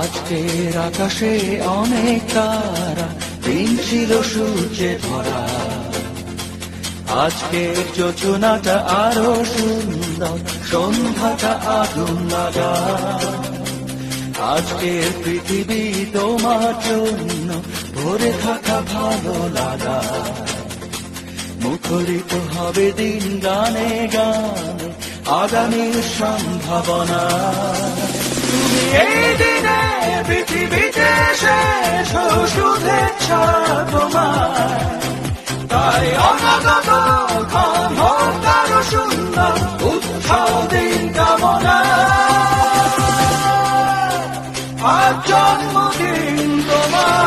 আজকের আকাশে অনেক তারা, দিন ছিল সূর্যে ভরা। আজকের যোজনাটা আরো সুন্দর, সন্ধ্যাটা আগুন লাগা। আজকের পৃথিবী তোমার জন্য ভরে থাকা ভালো লাগা। মুখরিত হবে দিন গানে গানে, আগামীর সম্ভাবনা। তুমি এই দিনে পৃথিবীতে শেষ শুভেচ্ছা তোমার, তাই অনাগত ক্ষণ হোক আরো সুন্দর, উৎসব দিন কামনা। আজ জন্মদিন তোমার।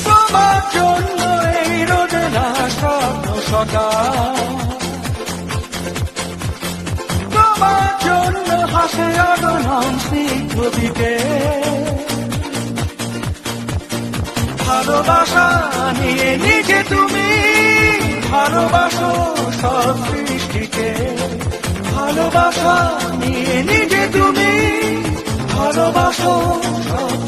তোমার জন্য এই রোদেলা স্বপ্ন সকাল, তোমার জন্য হাসে আগমন স্নিগ্ধ দিকে। ভালোবাসা নিয়ে নিজে তুমি ভালোবাসো সব সৃষ্টিকে। ভালোবাসা নিয়ে নিজে তুমি ভালোবাসো সব